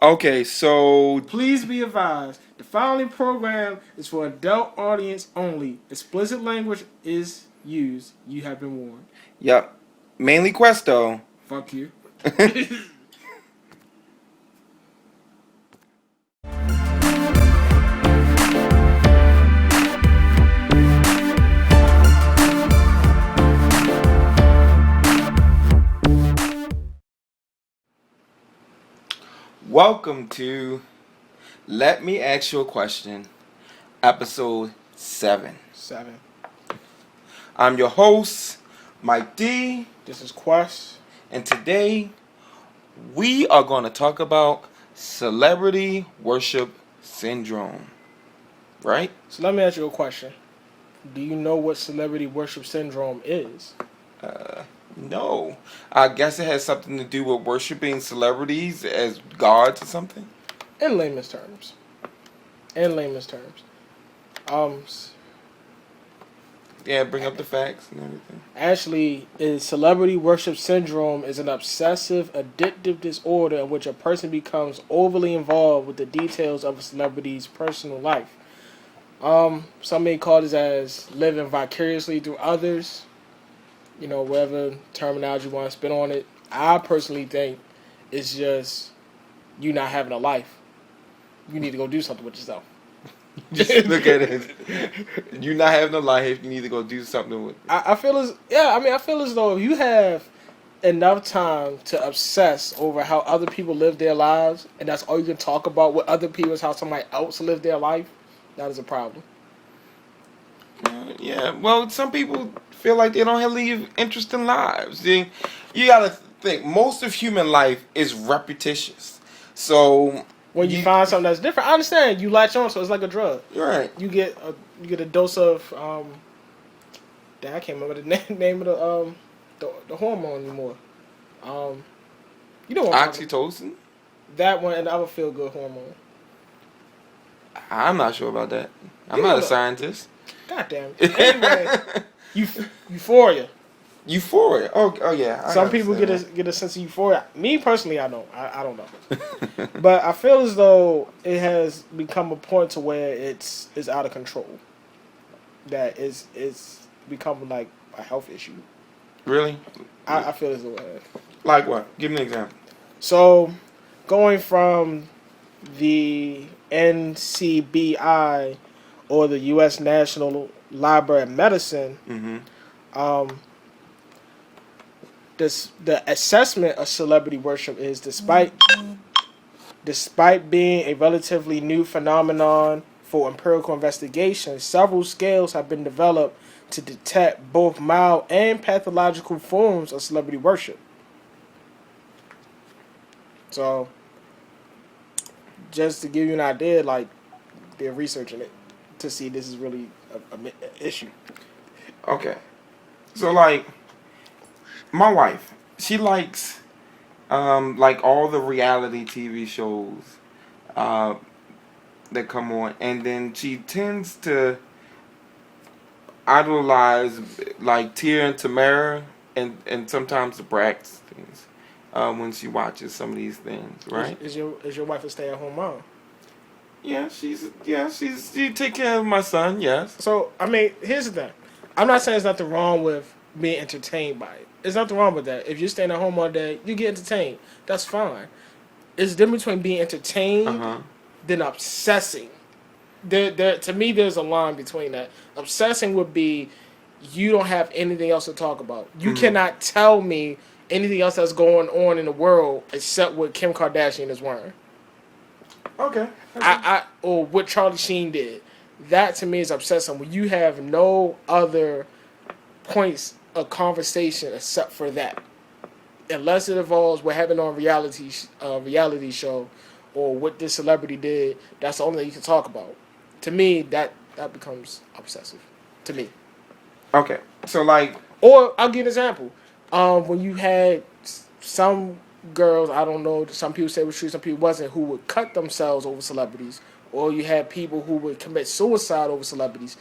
Okay, so Please be advised, the following program is for adult audience only. Explicit language is used. You have been warned. yep, mainly Questo. Fuck you. Welcome to Let Me Ask You a Question, episode 7. 7. I'm your host, Mike D, This is Quest. and today we are going to talk about celebrity worship syndrome. Right? So let me ask you a question. Do you know what celebrity worship syndrome is? No. I guess it has something to do with worshiping celebrities as gods or something. In layman's terms. In layman's terms. Um, Yeah, bring up the facts and everything. Actually, celebrity worship syndrome is an obsessive, addictive disorder in which a person becomes overly involved with the details of a celebrity's personal life. Some may call this as living vicariously through others. You know, whatever terminology you want to spit on it. I personally think it's just you not having a life. You need to go do something with yourself. Just look at it. You not having a life. You need to go do something with it. I feel I feel as though if you have enough time to obsess over how other people live their lives, and that's all you can talk about with other people is how somebody else live their life, that is a problem. Yeah, well, some people feel like they don't have live interesting lives. You gotta think, most of human life is repetitious. So When you find something that's different, I understand you latch on, so it's like a drug. you're right. You get a dose of I can't remember the name of the hormone anymore. You know what I'm talking about. Oxytocin? That one and the other feel good hormone. I'm not sure about that. I'm You not know a the- scientist. God damn it. Anyway, euphoria. Euphoria. Oh yeah. Some people get a sense of euphoria. Me personally, I don't. I don't know. But I feel as though it has become a point to where it's out of control. That it's become like a health issue. Really? I feel as though it has. Like what? Give me an example. So, going from the NCBI or the U.S. National Library of Medicine, Mm-hmm. the assessment of celebrity worship is despite being a relatively new phenomenon for empirical investigation, several scales have been developed to detect both mild and pathological forms of celebrity worship. So, just to give you an idea, like they're researching it to see this is really a issue. Okay. So like, my wife, she likes like all the reality TV shows that come on, and then she tends to idolize like Tia and Tamara and sometimes the Braxtons when she watches some of these things, right? Is your wife a stay-at-home mom? Yeah, she take care of my son. Yes. So I mean, here's the thing. I'm not saying there's nothing wrong with being entertained by it. There's nothing wrong with that. If you're staying at home all day, you get entertained. That's fine. It's the difference between being entertained than obsessing. There, to me, there's a line between that. Obsessing would be you don't have anything else to talk about. You cannot tell me anything else that's going on in the world except what Kim Kardashian is wearing. Okay. Or what Charlie Sheen did. That to me is obsessing. When you have no other points of conversation except for that, unless it involves what happened on reality show, or what this celebrity did. That's the only thing you can talk about. To me, that becomes obsessive. To me. Okay. So like, Or I'll give an example. When you had some girls, I don't know, some people say it was true, some people wasn't, who would cut themselves over celebrities, or you had people who would commit suicide over celebrities.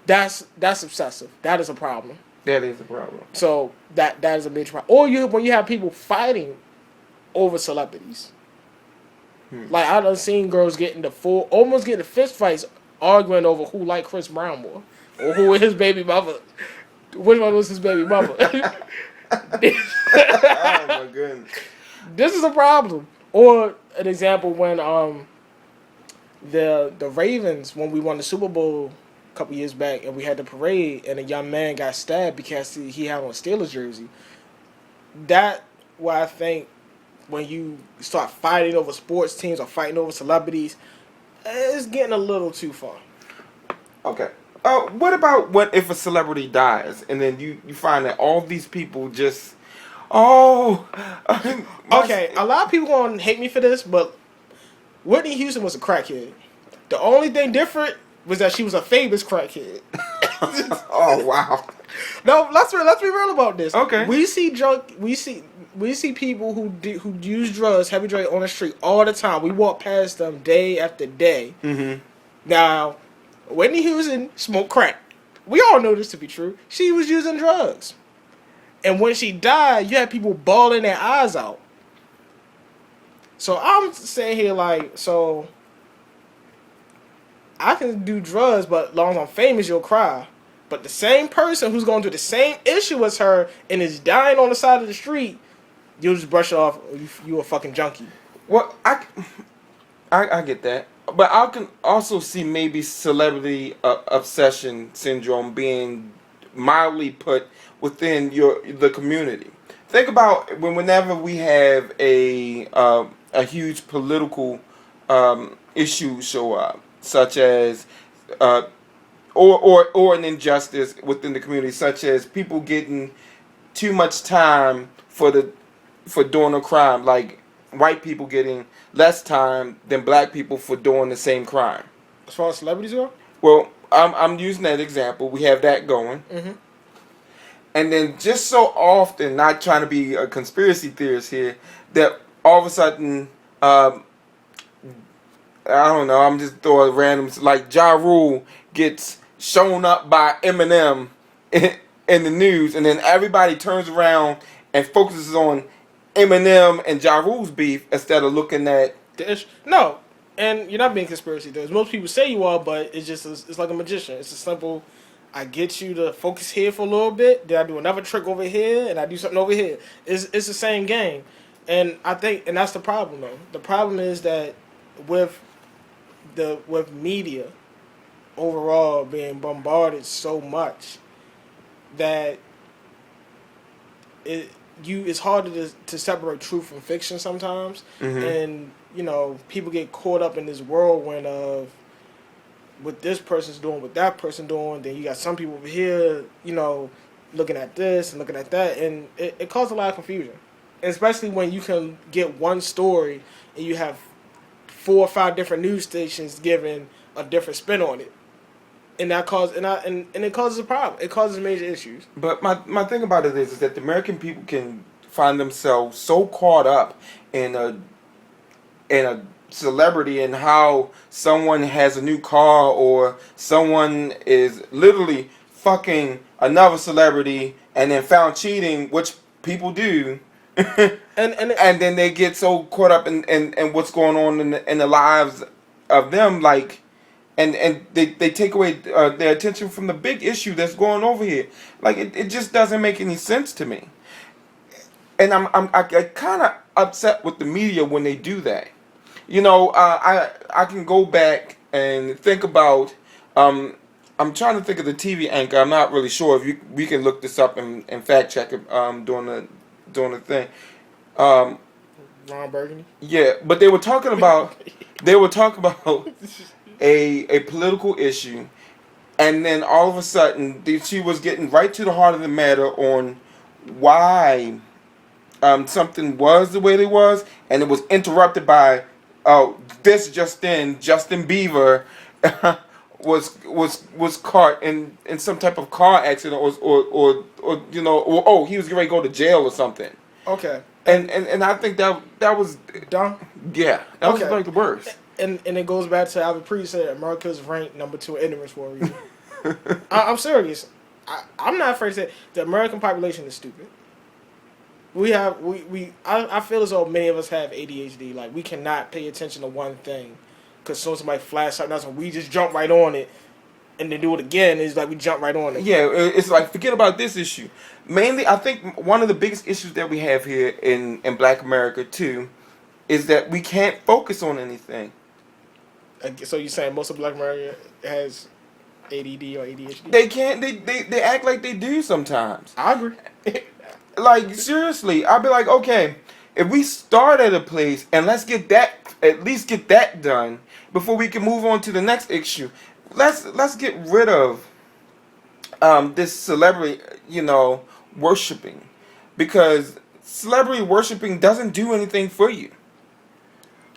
That's obsessive. That is a problem. that is a problem. So that is a major problem. Or when you have people fighting over celebrities. Like I done seen girls almost getting fist fights, arguing over who liked Chris Brown more, or who was his baby mother. Which one was his baby mother? Oh my goodness. This is a problem. Or an example when the Ravens, when we won the Super Bowl a couple years back and we had the parade and a young man got stabbed because he had on a Steelers jersey. That why I think when you start fighting over sports teams or fighting over celebrities, it's getting a little too far. Okay. What about what if a celebrity dies and then you find that all these people just Okay, a lot of people gonna hate me for this, but Whitney Houston was a crackhead. The only thing different was that she was a famous crackhead. Oh wow. No, let's be real about this. Okay. We see people who use drugs, heavy drugs on the street all the time. We walk past them day after day. Mm-hmm. Now, Whitney Houston smoked crack. We all know this to be true. She was using drugs. And when she died, you had people bawling their eyes out. So I'm saying here so I can do drugs, but as long as I'm famous, you'll cry. But the same person who's going through the same issue as her and is dying on the side of the street, you'll just brush it off. You a fucking junkie. Well, I get that, but I can also see maybe celebrity obsession syndrome being mildly put within the community. Think about whenever we have a huge political issue show up, such as or an injustice within the community, such as people getting too much time for doing a crime, like white people getting less time than black people for doing the same crime. As far as celebrities go? Well, I'm using that example. We have that going. Mm-hmm. And then just so often, not trying to be a conspiracy theorist here, that all of a sudden, I don't know, I'm just throwing random, like Ja Rule gets shown up by Eminem in the news, and then everybody turns around and focuses on Eminem and Ja Rule's beef instead of looking at the issue. No, and you're not being conspiracy theorists. Most people say you are, but it's like a magician. It's a simple. I get you to focus here for a little bit, then I do another trick over here, and I do something over here. It's the same game, and I think, and that's the problem though. The problem is that with media overall being bombarded so much that it's harder to separate truth from fiction sometimes, and people get caught up in this whirlwind of what this person's doing, what that person doing. Then you got some people over here, looking at this and looking at that, and it causes a lot of confusion. And especially when you can get one story and you have 4 or 5 different news stations giving a different spin on it, and that it causes a problem. It causes major issues. But my thing about it is that the American people can find themselves so caught up in a celebrity and how someone has a new car or someone is literally fucking another celebrity and then found cheating, which people do. and then they get so caught up in what's going on in the lives of them, like, and they take away their attention from the big issue that's going over here. Like it just doesn't make any sense to me. And I kind of upset with the media when they do that. I can go back and think about. I'm trying to think of the TV anchor. I'm not really sure if we can look this up and fact check it during the thing. Ron Burgundy. Yeah, but they were talking about a political issue, and then all of a sudden she was getting right to the heart of the matter on why something was the way it was, and it was interrupted by this Justin Bieber was caught in some type of car accident or he was getting ready to go to jail or something. Okay. And I think that was dumb. Yeah, that was like the worst. And it goes back to Albert Pre said America's ranked number 2 in ignorance for a reason. I'm serious. I'm not afraid to say the American population is stupid. I feel as though many of us have ADHD. Like, we cannot pay attention to one thing, because soon somebody flash something else, and we just jump right on it, and then do it again. It's like we jump right on it. Yeah, it's like, forget about this issue. Mainly, I think one of the biggest issues that we have here in Black America too is that we can't focus on anything. So you're saying most of Black America has ADD or ADHD? They can't. They act like they do sometimes. I agree. Like, seriously, I'd be like, okay, if we start at a place and let's get that, at least get that done before we can move on to the next issue. Let's get rid of this celebrity, worshiping, because celebrity worshiping doesn't do anything for you.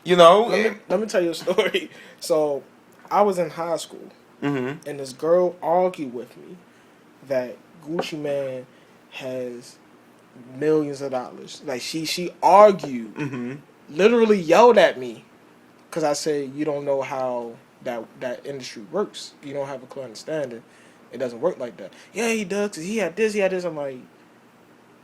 Let me tell you a story. So, I was in high school, Mm-hmm. and this girl argued with me that Gucci Mane has millions of dollars. Like, she argued, Mm-hmm. literally yelled at me, because I said, you don't know how that industry works. You don't have a clear understanding. It doesn't work like that. Yeah, he does, because he had this. I'm like,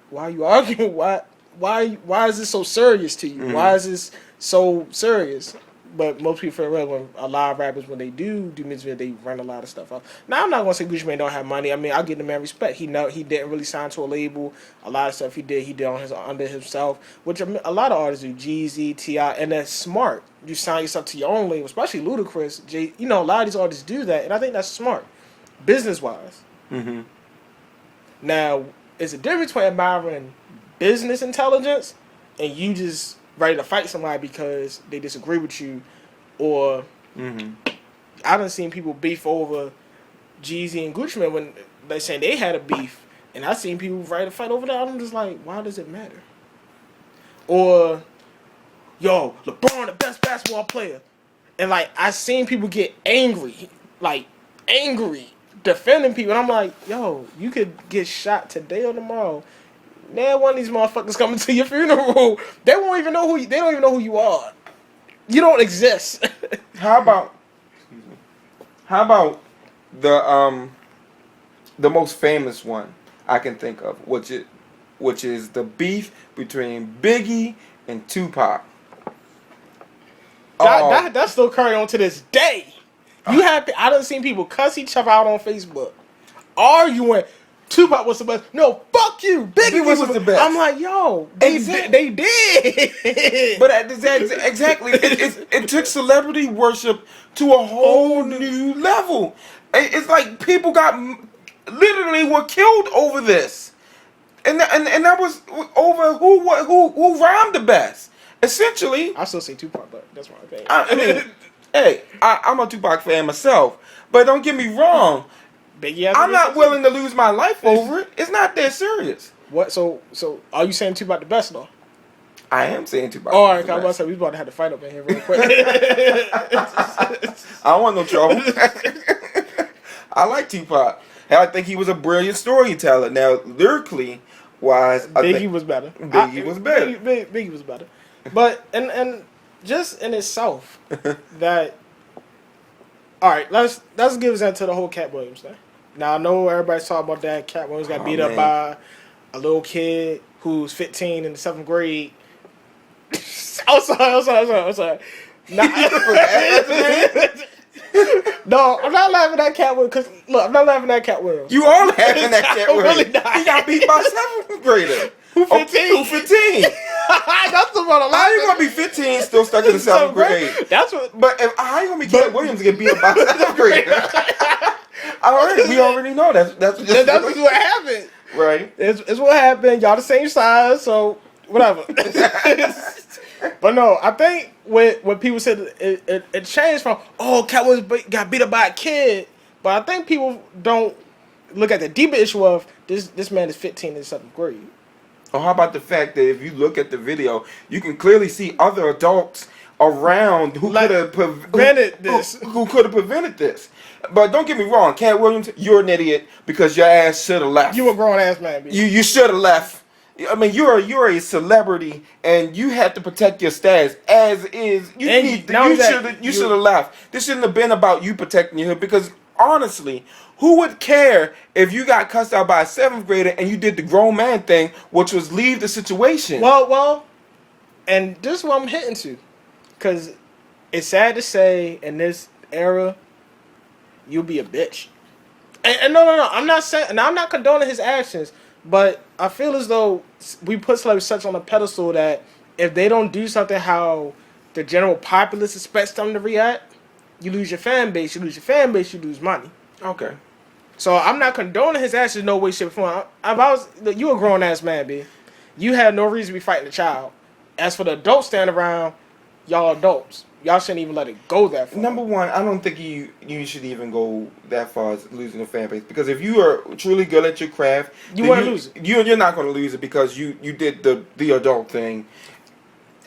why are you arguing? Why is this so serious to you? Mm-hmm. Why is this so serious? But most people feel right when a lot of rappers, when they do music, they run a lot of stuff out. Now, I'm not gonna say Gucci Mane don't have money. I mean, I give the man respect. He didn't really sign to a label. A lot of stuff he did under himself, which a lot of artists do. Jeezy, T.I., and that's smart. You sign yourself to your own label, especially Ludacris. A lot of these artists do that, and I think that's smart, business wise. Mm-hmm. Now, it's a difference between admiring business intelligence and you just ready to fight somebody because they disagree with you, or Mm-hmm. I done seen people beef over Jeezy and Gucci Mane when they saying they had a beef, and I seen people ready to fight over that. I'm just like, why does it matter? Or, yo, LeBron the best basketball player, and like I seen people get angry, defending people, and I'm like, yo, you could get shot today or tomorrow. Man, one of these motherfuckers coming to your funeral, they don't even know who you are. You don't exist. How about the most famous one I can think of, which is the beef between Biggie and Tupac. That's still carrying on to this day. I done seen people cuss each other out on Facebook, arguing. Tupac was the best. No, fuck you. Biggie was the best. I'm like, yo, they did. But exactly, it took celebrity worship to a whole new level. It's like people literally were killed over this, and that was over who rhymed the best. Essentially, I still say Tupac, but that's my opinion. I mean, hey, I'm a Tupac fan myself, but don't get me wrong. Biggie, I'm not willing to lose my life over it. It's not that serious. What? So are you saying Tupac the best though? I am saying Tupac. All right, I was about to say we about to have to fight up in here real quick. I don't want no trouble. I like Tupac. And I think he was a brilliant storyteller. Now, lyrically wise, Biggie was better. Biggie was better. Biggie was better. But and just in itself, that. All right, let's give us into the whole Cat Williams thing. Now I know everybody's talking about that. Cat Williams got beat up by a little kid who's 15 in the 7th grade. I'm sorry. No, I'm not laughing at Cat Williams because look, I'm not laughing at Cat Williams. You are laughing at Cat Williams. Really not. He got beat by a 7th grader. Who 15? Who 15? That's the one I'm laughing. How you gonna be 15 still stuck in the 7th grade? That's what. But how you gonna be Cat Williams get beat up by a 7th grader? We already know that's what happened. Right. It's what happened. Y'all the same size, so whatever. But no, I think when people said it changed from Cat Williams got beat up by a kid, but I think people don't look at the deeper issue of this man is 15 in the 7th grade. Or how about the fact that if you look at the video, you can clearly see other adults around who could have prevented this. Who could have prevented this? But don't get me wrong, Cat Williams, you're an idiot because your ass should have left. You a grown ass man. B. You should have left. I mean, you're a celebrity and you have to protect your status as is. You should have left. This shouldn't have been about you protecting your hood because honestly, who would care if you got cussed out by a 7th grader and you did the grown man thing, which was leave the situation? Well, and this is what I'm hitting to, because it's sad to say in this era, you'll be a bitch. And no, I'm not saying, and I'm not condoning his actions, but I feel as though we put celebrities such on a pedestal that if they don't do something how the general populace expects them to react, you lose your fan base. You lose your fan base, you lose money. Okay. So I'm not condoning his actions no way, shape, or form. If I was, you a grown ass man, B. You had no reason to be fighting a child. As for the adults standing around, y'all adults. Y'all shouldn't even let it go that far. Number one, I don't think you should even go that far as losing a fan base, because if you are truly good at your craft, you want to lose it. You're not going to lose it because you did the adult thing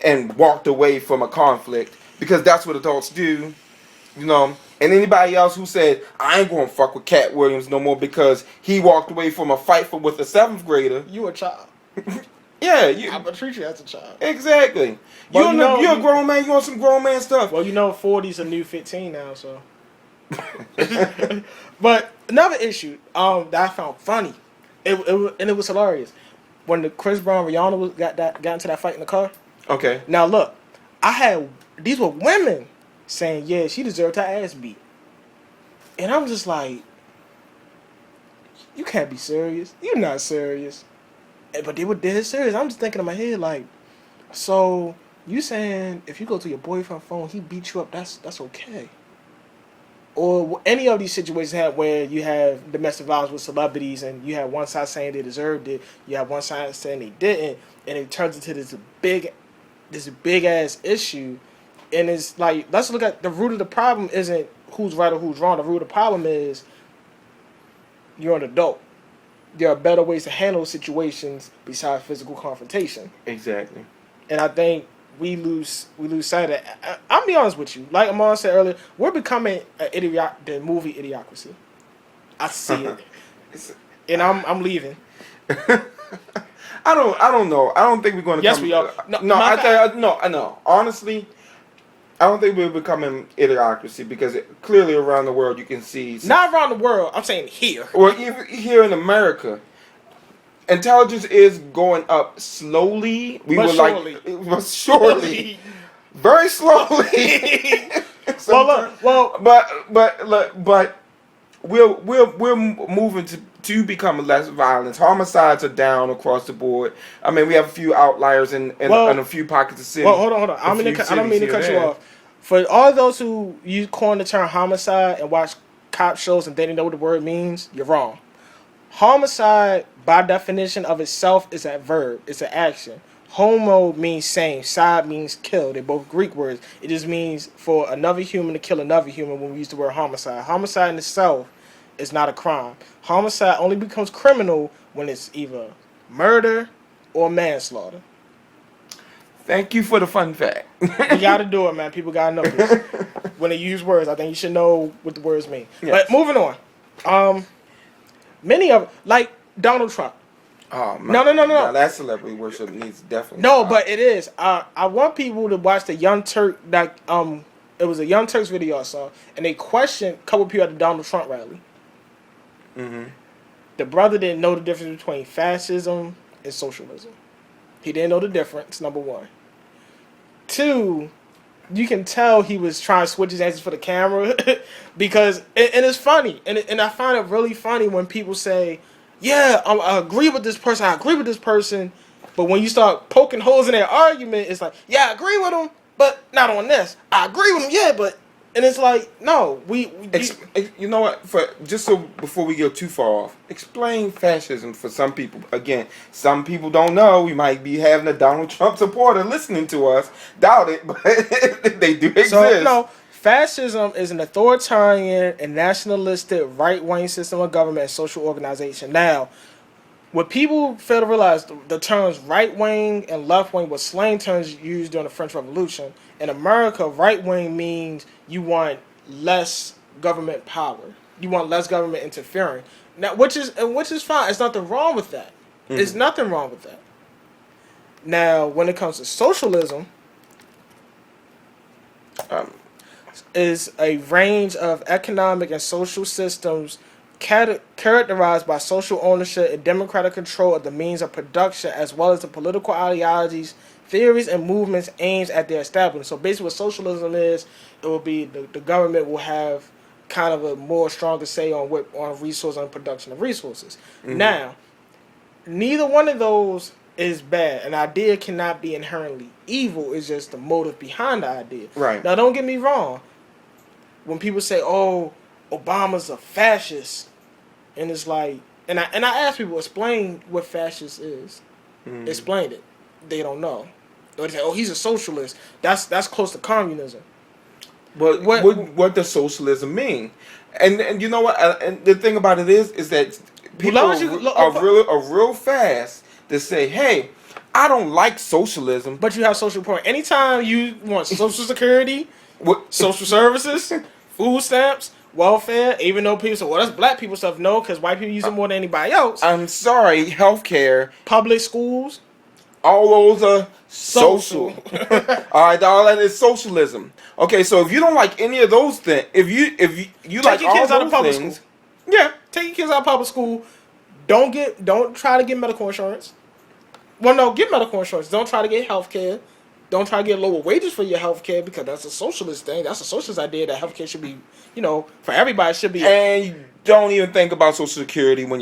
and walked away from a conflict, because that's what adults do, you know. And anybody else who said, I ain't going to fuck with Cat Williams no more because he walked away from a fight with a 7th grader. You a child. Yeah, I'm gonna treat you as a child. Exactly. Well, You're a grown man. You want some grown man stuff. Well, 40's a new 15 now, so. But another issue that I found funny, it was hilarious, when the Chris Brown Rihanna got into that fight in the car. Okay. Now look, these were women saying, yeah, she deserved her ass beat, and I'm just like, you can't be serious. You're not serious. But they were dead serious. I'm just thinking in my head like, so you saying if you go to your boyfriend's phone, he beat you up, that's okay? Or any of these situations where you have domestic violence with celebrities and you have one side saying they deserved it, you have one side saying they didn't, and it turns into this big ass issue. And it's like, let's look at the root of the problem. Isn't who's right or who's wrong. The root of the problem is you're an adult. There are better ways to handle situations besides physical confrontation. Exactly. And I think we lose sight of it. I'll be honest with you. Like Amon said earlier, we're becoming the movie Idiocracy. I see it. And I'm leaving. I don't know. I don't think we're going to. Yes, we are. No. Honestly, I don't think we're becoming Idiocracy, because clearly around the world you can see. Not around the world. I'm saying here. Well, even here in America, intelligence is going up slowly. Surely, very slowly. But we're moving to become less violent. Homicides are down across the board. I mean, we have a few outliers in a few pockets of city. Well, hold on. I don't mean to cut you off. For all those who coin the term homicide and watch cop shows and they didn't know what the word means, you're wrong. Homicide, by definition of itself, is a verb. It's an action. Homo means same. Side means kill. They're both Greek words. It just means for another human to kill another human when we use the word homicide. Homicide in itself is not a crime. Homicide only becomes criminal when it's either murder or manslaughter. Thank you for the fun fact. You gotta do it, man. People gotta know this. When they use words, I think you should know what the words mean. Yes. But moving on. Many of, like Donald Trump. Oh, man. No. That celebrity worship needs definitely. No, but it is. I want people to watch the Young Turk. It was a Young Turks video I saw, and they questioned a couple people at the Donald Trump rally. Mm-hmm. The brother didn't know the difference between fascism and socialism. He didn't know the difference. Number one. 2, you can tell he was trying to switch his answers for the camera because, and it's funny, and I find it really funny when people say, yeah, I agree with this person, but when you start poking holes in their argument, it's like, yeah, I agree with him, but not on this. I agree with him, yeah, but, and it's like, no, you know what? Before we go too far off, explain fascism for some people. Again, some people don't know. We might be having a Donald Trump supporter listening to us. Doubt it, but they do exist. So, no, fascism is an authoritarian and nationalistic right-wing system of government and social organization. Now, what people fail to realize, the terms right-wing and left-wing were slang terms used during the French Revolution. In America, right-wing means you want less government power. You want less government interfering. Now, which is fine. There's nothing wrong with that. Mm-hmm. There's nothing wrong with that. Now, when it comes to socialism, is a range of economic and social systems characterized by social ownership and democratic control of the means of production, as well as the political ideologies, theories, and movements aimed at their establishment. So basically, what socialism is, it will be the government will have kind of a more stronger say on resource and production of resources. Mm-hmm. Now, neither one of those is bad. An idea cannot be inherently evil. It's just the motive behind the idea. Right. Now, don't get me wrong. When people say, "Oh, Obama's a fascist," and it's like, and I ask people, explain what fascist is. Mm. Explain it. They don't know. Or they say, "Oh, he's a socialist." That's close to communism. But what does socialism mean? And you know what? And the thing about it is that people are real fast to say, "Hey, I don't like socialism." But you have social point. Anytime you want Social Security, social services, food stamps, welfare, even though people say, well, that's black people stuff. No, because white people use it more than anybody else. I'm sorry, healthcare. Public schools. All those are social. All that is socialism. Okay, so if you don't like any of those things, if you take like your all kids those out of public things, school. Yeah, take your kids out of public school. Don't try to get medical insurance. Well, no, get medical insurance. Don't try to get health care. Don't try to get lower wages for your health care because that's a socialist thing. That's a socialist idea that health care should be, for everybody should be. And you don't even think about Social Security when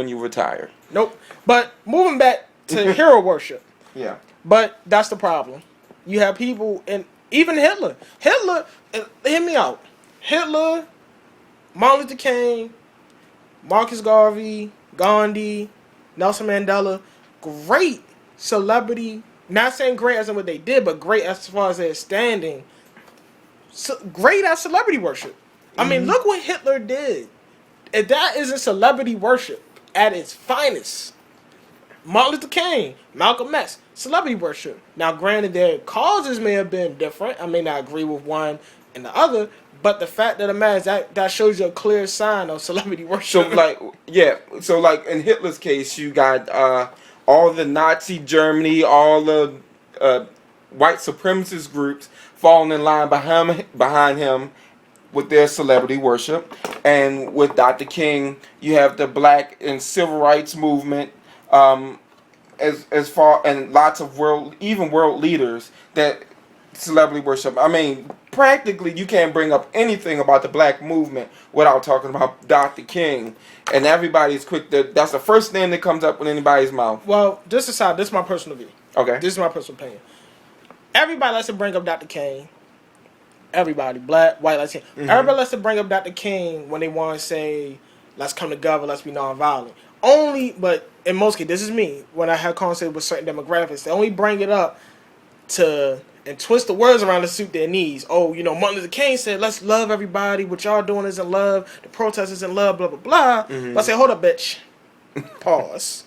you retire. Nope. But moving back to hero worship. Yeah. But that's the problem. You have people, and even Hitler. Hear me out. Hitler, Martin Luther King, Marcus Garvey, Gandhi, Nelson Mandela, great celebrity. Not saying great as in what they did, but great as far as their standing. So, great at celebrity worship. I mean, look what Hitler did. If that isn't celebrity worship at its finest. Martin Luther King, Malcolm X, celebrity worship. Now, granted, their causes may have been different. I may not agree with one and the other, but the fact of the matter is that shows you a clear sign of celebrity worship. So like in Hitler's case, you got all the Nazi Germany, all the white supremacist groups falling in line behind him with their celebrity worship. And with Dr. King, you have the black and civil rights movement, as far, and lots of world leaders that celebrity worship. I mean, practically you can't bring up anything about the black movement without talking about Dr. King. And everybody's quick that's the first name that comes up in anybody's mouth. Well, just aside, this is my personal view. Okay. This is my personal opinion. Everybody likes to bring up Dr. King. Everybody, black, white, likes to. Mm-hmm. Everybody likes to bring up Dr. King when they want to say, let's come together, let's be nonviolent. But in most cases, this is me, when I have conversations with certain demographics, they only bring it up and twist the words around to suit their needs. Oh, Martin Luther King said, let's love everybody. What y'all doing isn't love. The protest isn't love, blah, blah, blah. Mm-hmm. But I say, hold up, bitch. Pause.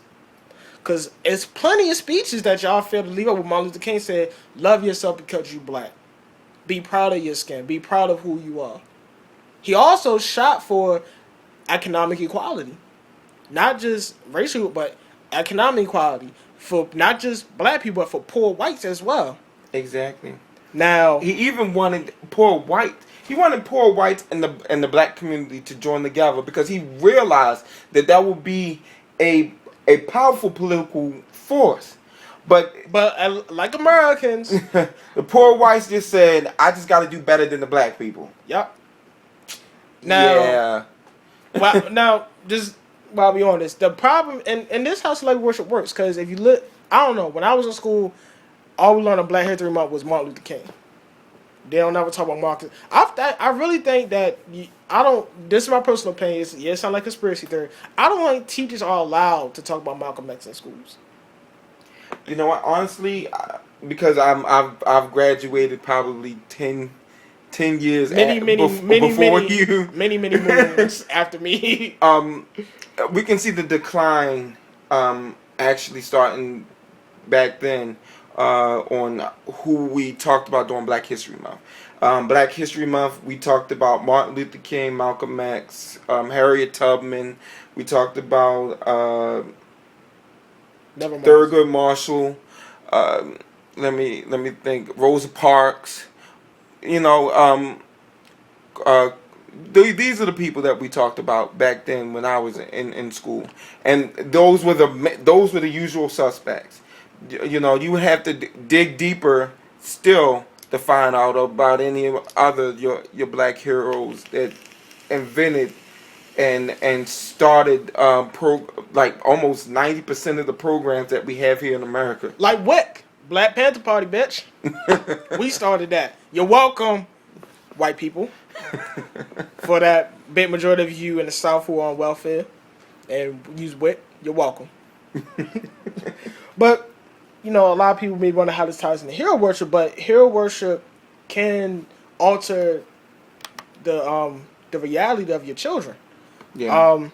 Because it's plenty of speeches that y'all fail to leave up. What Martin Luther King said, love yourself because you black. Be proud of your skin. Be proud of who you are. He also shot for economic equality. Not just racial, but economic equality. For not just black people, but for poor whites as well. Exactly. Now he even wanted poor whites in the black community to join together because he realized that would be a powerful political force. But like Americans, the poor whites just said, "I just got to do better than the black people." Yep. Now, while we on this, the problem, and this how celebrity worship works, because if you look, I don't know, when I was in school, all we learned on Black History Month was Martin Luther King. They don't ever talk about Marcus. I really think that, this is my personal opinion, it sounds like conspiracy theory, I don't think teachers are allowed to talk about Malcolm X in schools. You know what, honestly, because I've graduated probably 10 years before you. Many moons after me. We can see the decline actually starting back then on who we talked about during Black History Month. Black History Month, we talked about Martin Luther King, Malcolm X, Harriet Tubman. We talked about Thurgood Marshall. Let me think. Rosa Parks. these are the people that we talked about back then when I was in school, and those were the usual suspects. You know, you have to dig deeper still to find out about any other your black heroes that invented and started like almost 90% of the programs that we have here in America. Like WIC, Black Panther Party, bitch. We started that. You're welcome, white people, for that big majority of you in the South who are on welfare and use WIC. You're welcome. But, you know, a lot of people may wonder how this ties into hero worship, but hero worship can alter the reality of your children. Yeah.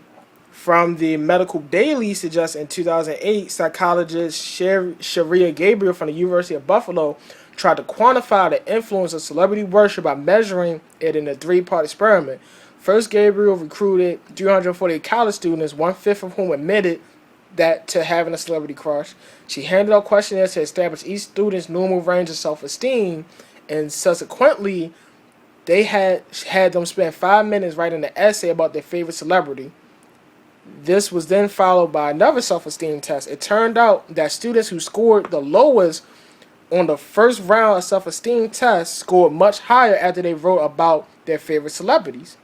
From the Medical Daily suggests in 2008, psychologist Sharia Gabriel from the University of Buffalo tried to quantify the influence of celebrity worship by measuring it in a 3-part experiment. First, Gabriel recruited 348 college students, 1/5 of whom admitted that to having a celebrity crush. She handed out questionnaires to establish each student's normal range of self-esteem, and subsequently, they had them spend 5 minutes writing an essay about their favorite celebrity. This was then followed by another self-esteem test. It turned out that students who scored the lowest on the first round of self-esteem tests scored much higher after they wrote about their favorite celebrities.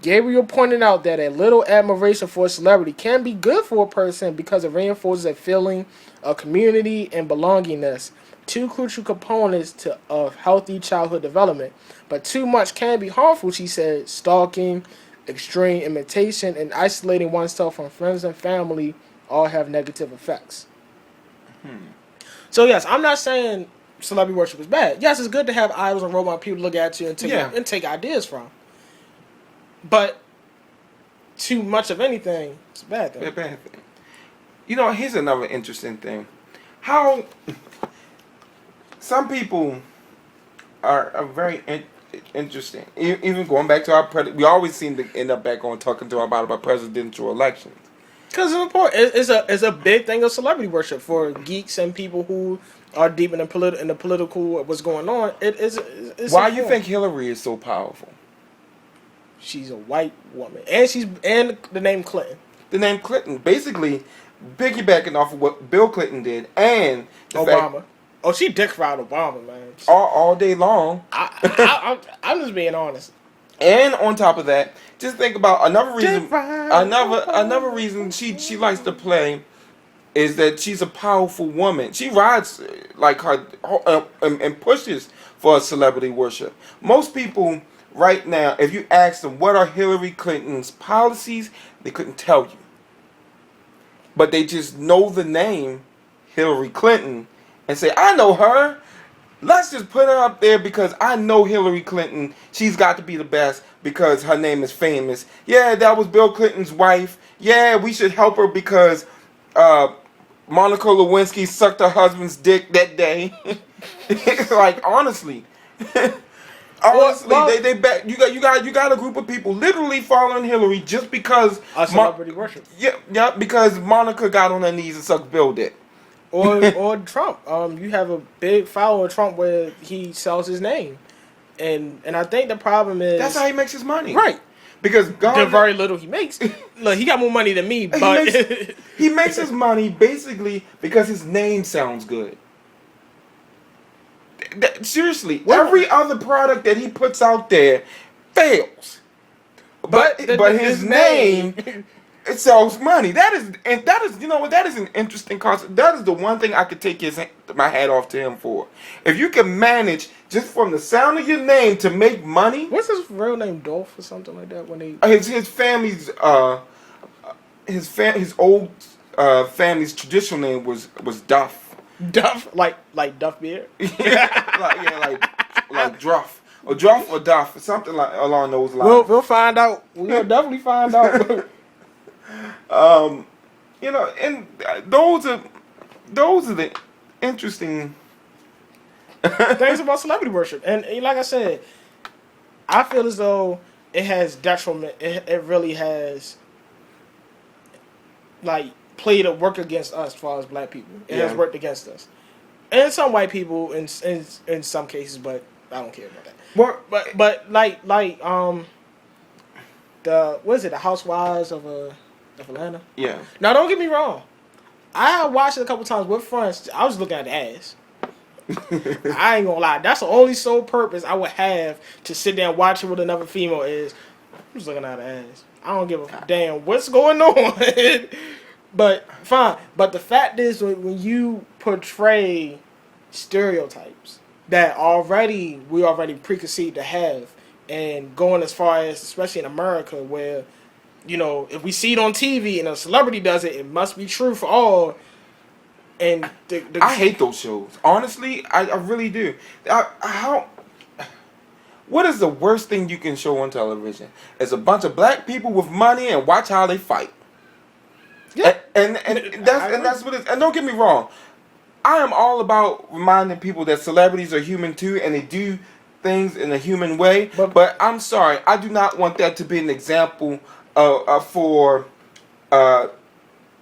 Gabriel pointed out that a little admiration for a celebrity can be good for a person because it reinforces a feeling of community and belongingness, 2 crucial components of healthy childhood development. But too much can be harmful, she said. Stalking, extreme imitation, and isolating oneself from friends and family all have negative effects. So yes, I'm not saying celebrity worship is bad. Yes, it's good to have idols and role model people to look at you and take ideas from. But too much of anything is a bad thing. A bad thing. You know, here's another interesting thing. How some people are very interesting. Even going back to we always seem to end up back on talking about presidential elections. Because it's important. It's a big thing of celebrity worship for geeks and people who are deep in the political what's going on. It's why you think Hillary is so powerful? She's a white woman, and the name Clinton. The name Clinton, basically piggybacking off of what Bill Clinton did, and Obama. She dick fried Obama, man. All day long. I'm just being honest. And on top of that, just think about another reason. Another reason she likes to play is that she's a powerful woman. She rides like her and pushes for celebrity worship. Most people right now, if you ask them what are Hillary Clinton's policies, they couldn't tell you. But they just know the name Hillary Clinton and say, I know her. Let's just put her up there because I know Hillary Clinton. She's got to be the best because her name is famous. Yeah, that was Bill Clinton's wife. Yeah, we should help her because Monica Lewinsky sucked her husband's dick that day. Like, honestly. They bet you got a group of people literally following Hillary just because celebrity worship. Yeah, because Monica got on her knees and sucked Bill dick. Or Trump. You have a big follower of Trump where he sells his name, and I think the problem is that's how he makes his money, right? Because the very little he makes, look, he got more money than me, but he makes his money basically because his name sounds good. Seriously, every other product that he puts out there fails, but his name. It sells money. That is you know what, that is an interesting concept. That is the one thing I could take my hat off to him for. If you can manage just from the sound of your name to make money. What's his real name, Dolph or something like that? When his family's his old family's traditional name was Duff. Duff, like Duff beer. like Druff or Druff or Duff, something like along those lines. We'll find out. We'll definitely find out. You know, and those are the interesting things about celebrity worship. And like I said, I feel as though it has detriment. It really has like played a work against us as far as black people. It has worked against us, and some white people in some cases. But I don't care about that. What? But like the what is it? The Housewives of Atlanta. Yeah. Now don't get me wrong. I have watched it a couple times with friends. I was looking at the ass. I ain't gonna lie. That's the only sole purpose I would have to sit there and watch it with another female is I'm just looking at the ass. I don't give a damn what's going on. But fine. But the fact is when you portray stereotypes that we already preconceived to have, and going as far as especially in America where if we see it on TV and a celebrity does it, it must be true for all. And I hate those shows. Honestly, I really do. What is the worst thing you can show on television? It's a bunch of black people with money and watch how they fight. Yeah. And that's what it is. And don't get me wrong, I am all about reminding people that celebrities are human too, and they do things in a human way. But I'm sorry, I do not want that to be an example for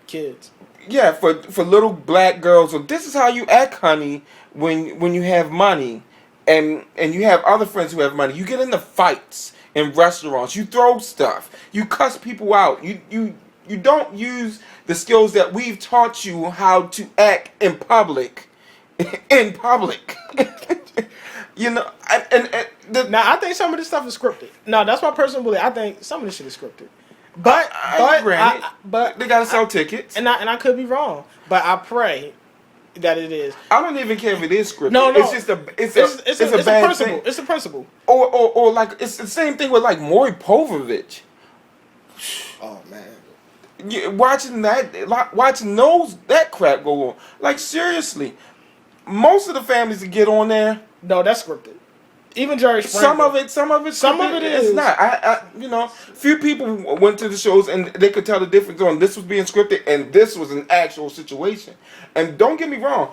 kids. Yeah, for little black girls. So this is how you act, honey, when you have money, and you have other friends who have money. You get into fights in restaurants. You throw stuff. You cuss people out. You don't use the skills that we've taught you how to act in public. In public. Now I think some of this stuff is scripted. No, that's my personal belief. I think some of this shit is scripted. But they gotta sell tickets, and I could be wrong, but I pray that it is. I don't even care if it is scripted. No, it's just it's a bad principle. thing. It's a principle. Or like it's the same thing with like Maury Povich. Oh man, watching that crap go on. Like seriously, most of the families that get on there. No, that's scripted. Even Jerry Springer. Some of it is. It's not. Few people went to the shows and they could tell the difference on this was being scripted and this was an actual situation. And don't get me wrong,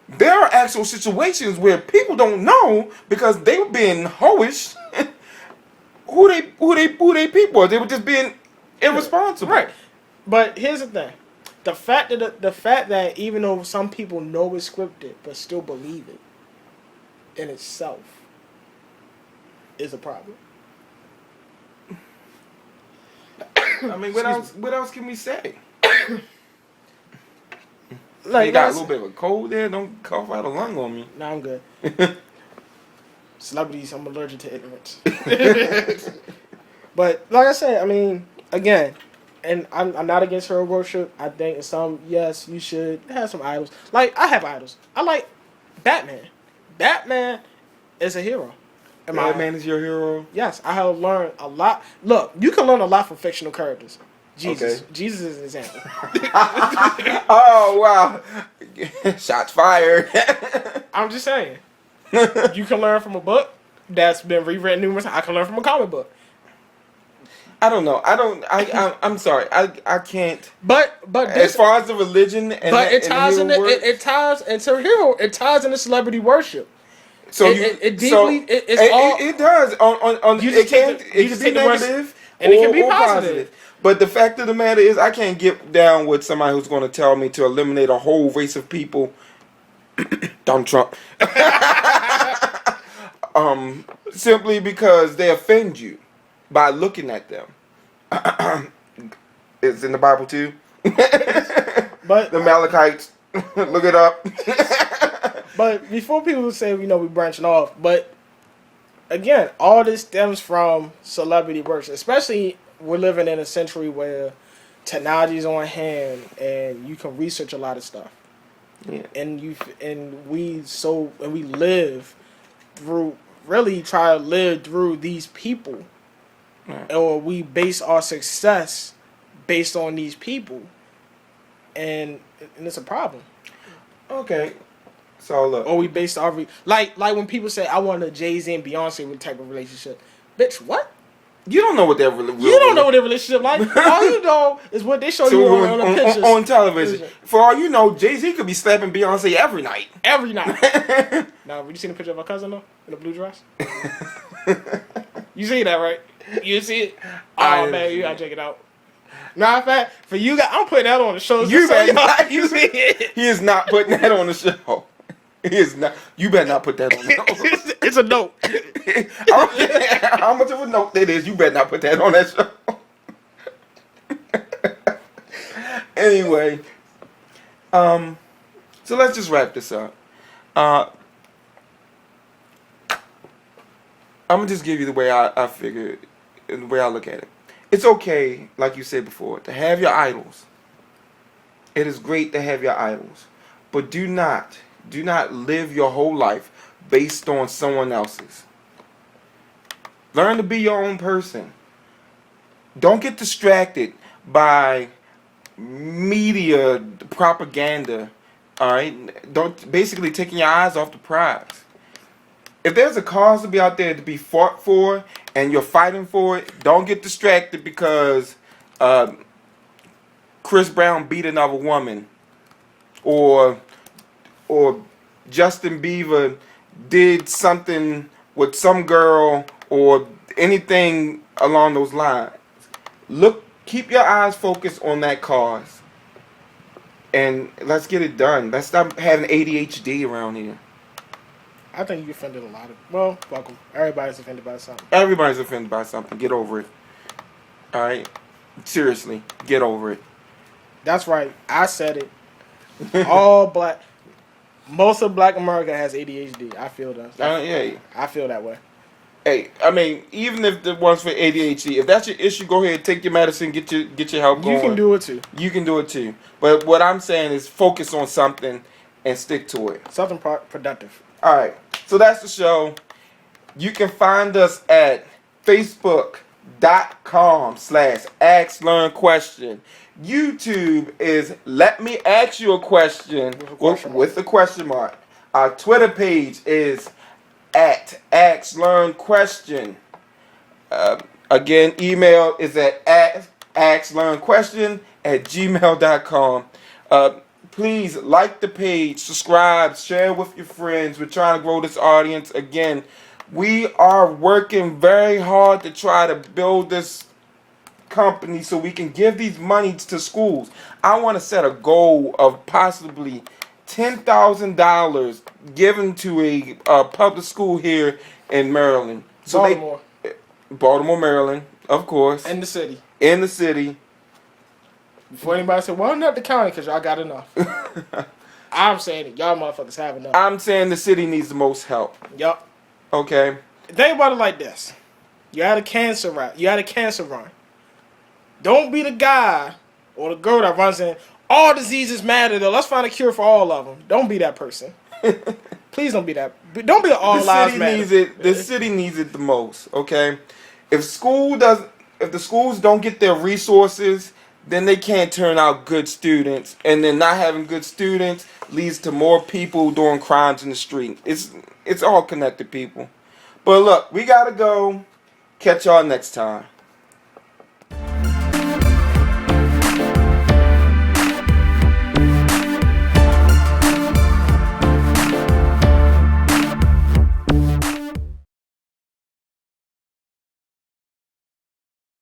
there are actual situations where people don't know because they were being hoish. who they people are. They were just being irresponsible. Right. But here's the thing: the fact that even though some people know it's scripted but still believe it in itself is a problem. I mean, what else can we say? Like, you got a little bit of a cold there. Don't cough out a lung on me. Nah, I'm good. Celebrities, I'm allergic to ignorance. But like I said, I mean, again, and I'm not against hero worship. I think yes, you should have some idols. Like, I have idols. I like Batman. Batman is a hero. Batman is your hero? Yes, I have learned a lot. Look, you can learn a lot from fictional characters. Jesus. Okay. Jesus is an example. Oh, wow. Shots fired. I'm just saying. You can learn from a book that's been rewritten numerous times. I can learn from a comic book. I don't know. I'm sorry. I can't. But as far as the religion and it ties into celebrity worship. So it does on it can be negative and it can be positive. But the fact of the matter is, I can't get down with somebody who's going to tell me to eliminate a whole race of people. Donald Trump. Simply because they offend you by looking at them. It's in the Bible too. But the Amalekites. Look it up. But before people say, we're branching off, but again, all this stems from celebrity worship. Especially, we're living in a century where technology is on hand and you can research a lot of stuff. Yeah. And we live through, really try to live through these people. Right. Or we base our success based on these people. And it's a problem. Okay. So look. Or we based our like when people say I want a Jay-Z and Beyonce type of relationship. Bitch, what? You don't know what their know what their relationship like. All you know is what they show you on the pictures on television. For all you know, Jay-Z could be slapping Beyonce every night. Every night. Now, have you seen a picture of her cousin though in a blue dress? You see that, right? You see it? Oh man, you gotta check it out. Matter of fact, for you guys, I'm putting that on the show. You see it. He is not putting that on the show. He is not. You better not put that on the show. It's a note. How much of a note that is? You better not put that on that show. Anyway, so let's just wrap this up. I'm gonna just give you the way I figure, and the way I look at it. It's okay, like you said before, to have your idols. It is great to have your idols, but do not live your whole life based on someone else's. Learn to be your own person. Don't get distracted by media propaganda. All right, don't basically taking your eyes off the prize. If there's a cause to be out there to be fought for and you're fighting for it, don't get distracted because Chris Brown beat another woman, or Justin Bieber did something with some girl, or anything along those lines. Keep your eyes focused on that cause, and let's get it done. Let's stop having ADHD around here. I think you offended a lot of. Well, welcome. Everybody's offended by something. Everybody's offended by something. Get over it. All right, seriously, get over it. That's right. I said it. Most of Black America has ADHD. I feel that. Yeah. I feel that way. Hey, I mean, even if the one's for ADHD, if that's your issue, go ahead, take your medicine, get your help going. You can do it too. You can do it too. But what I'm saying is focus on something and stick to it. Something productive. All right. So that's the show. You can find us at facebook.com/asklearnquestion. YouTube is Let Me Ask You a Question with a question mark. Our Twitter page is at asklearnquestion. Again, email is at asklearnquestion@gmail.com. Please like the page, subscribe, share with your friends. We're trying to grow this audience. Again, we are working very hard to try to build this company so we can give these monies to schools. I want to set a goal of possibly $10,000 given to a public school here in Maryland. So Baltimore, Maryland, of course. In the city. In the city. Before anybody said, well, not the county because y'all got enough. I'm saying it. Y'all motherfuckers have enough. I'm saying the city needs the most help. Yup. Okay. Think about it like this. You had a cancer run. Don't be the guy or the girl that runs in, all diseases matter though. Let's find a cure for all of them. Don't be that person. Please don't be that. Don't be an all lives matter. The city needs it the most, okay? If the schools don't get their resources, then they can't turn out good students, and then not having good students leads to more people doing crimes in the street. It's all connected, people. But look, we gotta go. Catch y'all next time.